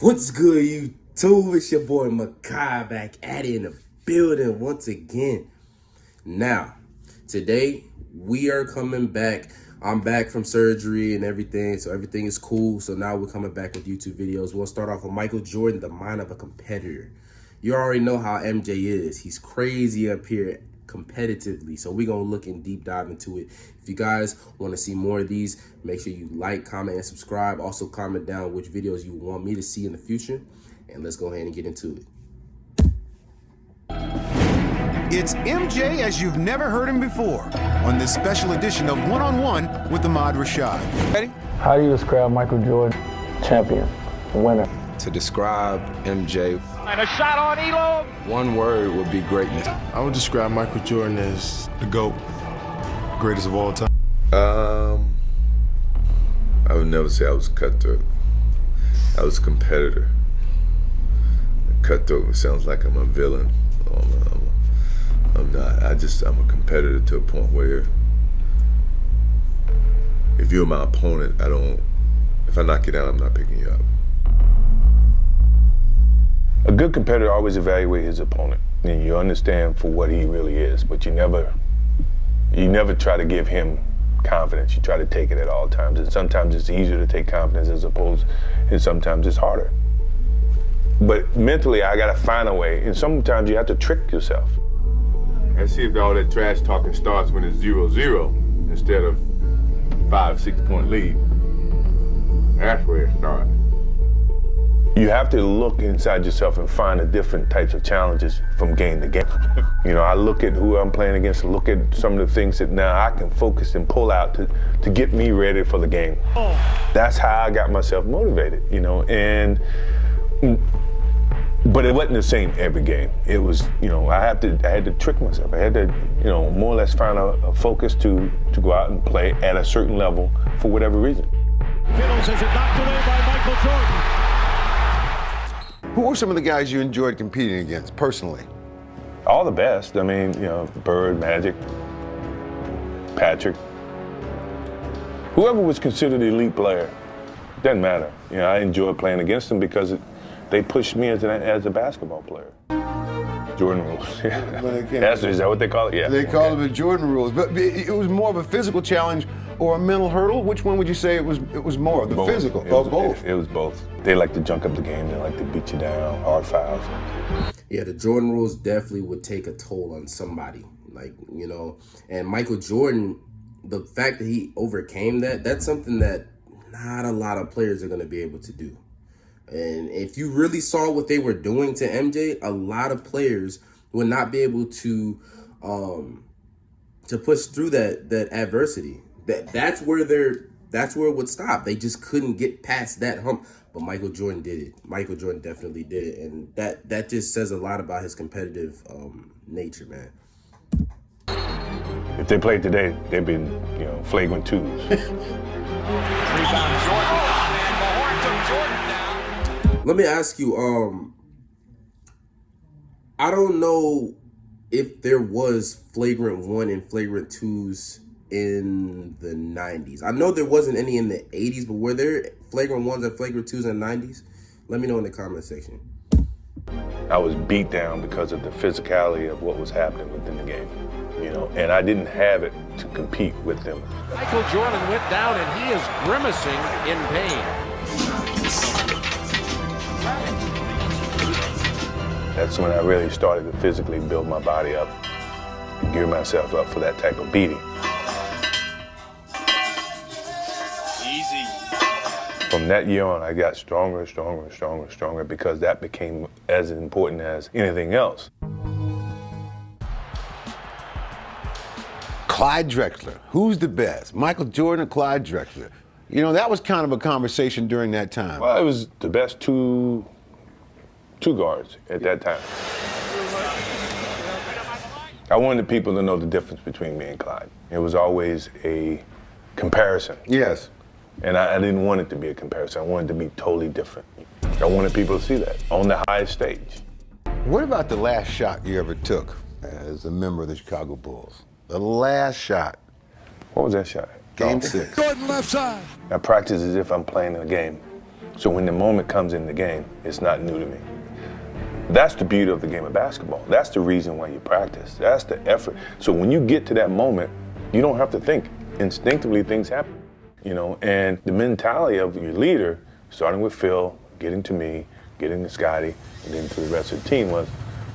What's good, YouTube? It's your boy Mekhi back at it in the building once again. Now, today we are coming back. I'm back from surgery and everything, so everything is cool. So now we're coming back with YouTube videos. We'll start off with Michael Jordan, the mind of a competitor. You already know how MJ is. He's crazy up here competitively, so we're gonna look and deep dive into it. If you guys want to see more of these, make sure you like, comment, and subscribe. Also comment down which videos you want me to see in the future, and let's go ahead and get into it. It's MJ as you've never heard him before on this special edition of One-on-One with Ahmad Rashad. Ready? How do you describe Michael Jordan? Champion, winner. To describe MJ, and a shot on Elo. one word would be greatness. I would describe Michael Jordan as the GOAT, greatest of all time. I would never say I was cutthroat. I was a competitor. Cutthroat sounds like I'm a villain. I'm not. I'm a competitor to a point where if you're my opponent, if I knock you down, I'm not picking you up. A good competitor always evaluates his opponent, and you understand for what he really is, but you never try to give him confidence. You try to take it at all times, and sometimes it's easier to take confidence and sometimes it's harder. But mentally, I gotta find a way, and sometimes you have to trick yourself. And see if all that trash talking starts when it's 0-0 instead of 5-6 point lead. That's where it starts. You have to look inside yourself and find the different types of challenges from game to game. You know, I look at who I'm playing against, look at some of the things that now I can focus and pull out to get me ready for the game. That's how I got myself motivated, you know, but it wasn't the same every game. It was, you know, I had to trick myself. I had to, you know, more or less find a focus to go out and play at a certain level for whatever reason. Fiddles has it knocked away by Michael Jordan. Who were some of the guys you enjoyed competing against personally? All the best. I mean, you know, Bird, Magic, Patrick. Whoever was considered an elite player, doesn't matter. You know, I enjoyed playing against them because they pushed me as a basketball player. Jordan rules. Is that what they call it? Yeah. They call it the Jordan rules. But it was more of a physical challenge or a mental hurdle? Which one would you say it was more? The both. Physical? Both. It was both. They like to junk up the game. They like to beat you down, hard fouls. Yeah, the Jordan rules definitely would take a toll on somebody. Like, you know, and Michael Jordan, the fact that he overcame that's something that not a lot of players are going to be able to do. And if you really saw what they were doing to MJ, a lot of players would not be able to push through that adversity. That's where it would stop. They just couldn't get past that hump. But Michael Jordan did it. Michael Jordan definitely did it, and that just says a lot about his competitive nature, man. If they played today, they'd be, you know, flagrant twos. Rebound Jordan. And Mahorn took Jordan down. Let me ask you, I don't know if there was flagrant 1 and flagrant 2s in the 90s. I know there wasn't any in the 80s, but were there flagrant 1s and flagrant 2s in the 90s? Let me know in the comment section. I was beat down because of the physicality of what was happening within the game, you know, and I didn't have it to compete with them. Michael Jordan went down and he is grimacing in pain. That's when I really started to physically build my body up and gear myself up for that type of beating. Easy. From that year on, I got stronger because that became as important as anything else. Clyde Drexler. Who's the best? Michael Jordan or Clyde Drexler? You know, that was kind of a conversation during that time. Well, it was the best two guards at that time. I wanted people to know the difference between me and Clyde. It was always a comparison. Yes. And I didn't want it to be a comparison. I wanted it to be totally different. I wanted people to see that on the highest stage. What about the last shot you ever took as a member of the Chicago Bulls? The last shot. What was that shot? Game 6. Jordan left side. I practice as if I'm playing a game. So when the moment comes in the game, it's not new to me. That's the beauty of the game of basketball. That's the reason why you practice. That's the effort. So when you get to that moment, you don't have to think. Instinctively, things happen, you know, and the mentality of your leader, starting with Phil, getting to me, getting to Scotty, and then to the rest of the team was,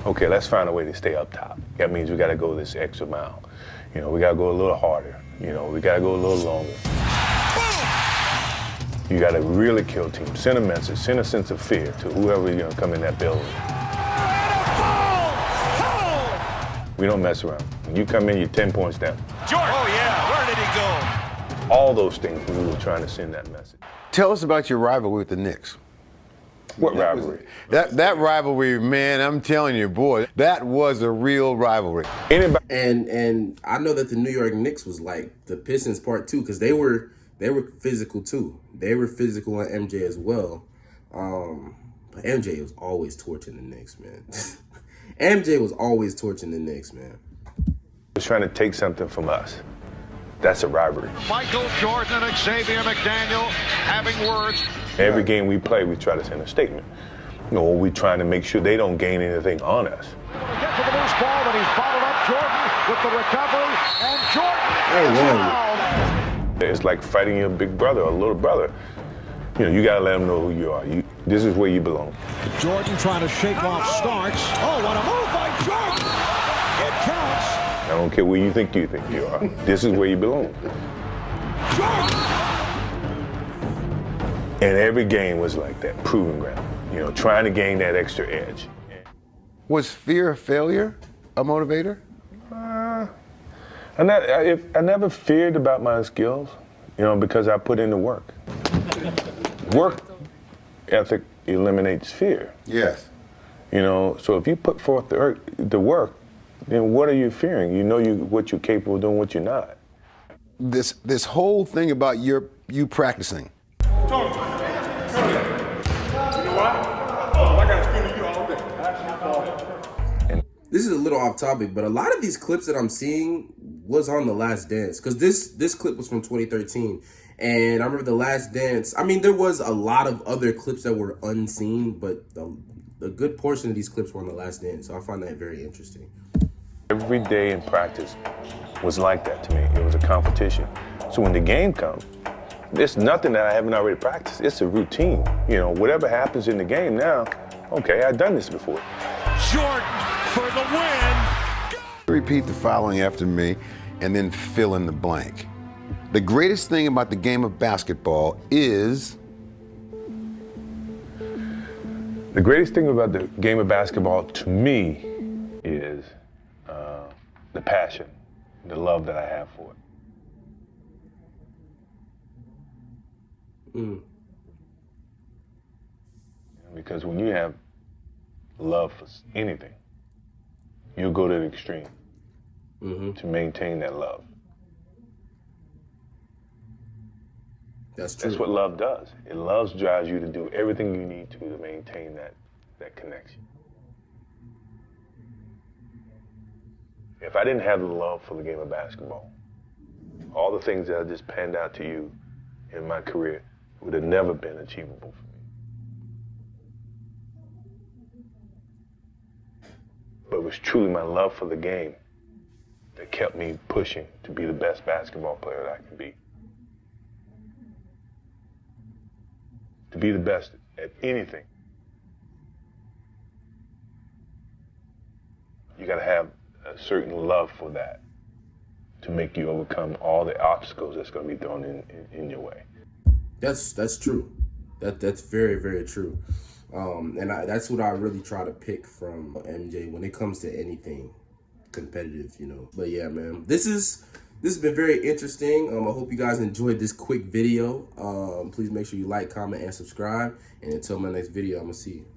okay, let's find a way to stay up top. That means we got to go this extra mile. You know, we got to go a little harder. You know, we got to go a little longer. You got to really kill teams. Send a message, send a sense of fear to whoever you're going to come in that building. We don't mess around. When you come in, you're 10 points down. Jordan. Oh, yeah. Where did he go? All those things, we were trying to send that message. Tell us about your rivalry with the Knicks. What rivalry? That rivalry, man, I'm telling you, boy, that was a real rivalry. Anybody? And I know that the New York Knicks was like the Pistons part two, because they were physical too. They were physical on MJ as well. But MJ was always torching the Knicks, man. MJ was always torching the Knicks, man. Was trying to take something from us. That's a rivalry. Michael Jordan and Xavier McDaniel having words. Every game we play, we try to send a statement. You know, we're trying to make sure they don't gain anything on us. Get to the loose ball, but he's bottled up Jordan with the recovery, and Jordan. It's like fighting your big brother or little brother. You know, you gotta let them know who you are. This is where you belong. Jordan trying to shake off Starks. Oh, what a move by Jordan! It counts. I don't care where you think you are. This is where you belong. And every game was like that, proving ground. You know, trying to gain that extra edge. Was fear of failure a motivator? I never feared about my skills, you know, because I put in the work. Work ethic eliminates fear. Yes. You know, so if you put forth the work, then what are you fearing? You know what you're capable of doing, what you're not. This whole thing about you practicing. Tony, you know what? Oh, I got to spend you all day. This is a little off topic, but a lot of these clips that I'm seeing was on The Last Dance, because this clip was from 2013, and I remember The Last Dance. I mean, there was a lot of other clips that were unseen, but a good portion of these clips were on The Last Dance, so I find that very interesting. Every day in practice was like that to me. It was a competition. So when the game comes, there's nothing that I haven't already practiced. It's a routine. You know, whatever happens in the game now, okay, I've done this before. Jordan for the win. Repeat the following after me and then fill in the blank. The greatest thing about the game of basketball is... The greatest thing about the game of basketball to me is the passion, the love that I have for it. Because when you have love for anything, you'll go to the extreme to maintain that love. That's true. That's what love does. Love drives you to do everything you need to maintain that connection. If I didn't have the love for the game of basketball, all the things that I just panned out to you in my career would have never been achievable for me. But it was truly my love for the game that kept me pushing to be the best basketball player that I could be. To be the best at anything, you gotta have a certain love for that to make you overcome all the obstacles that's gonna be thrown in your way. That's true. That's very, very true. And that's what I really try to pick from MJ when it comes to anything competitive, you know. But yeah, man, this has been very interesting. I hope you guys enjoyed this quick video. Please make sure you like, comment, and subscribe. And until my next video, I'm gonna see you.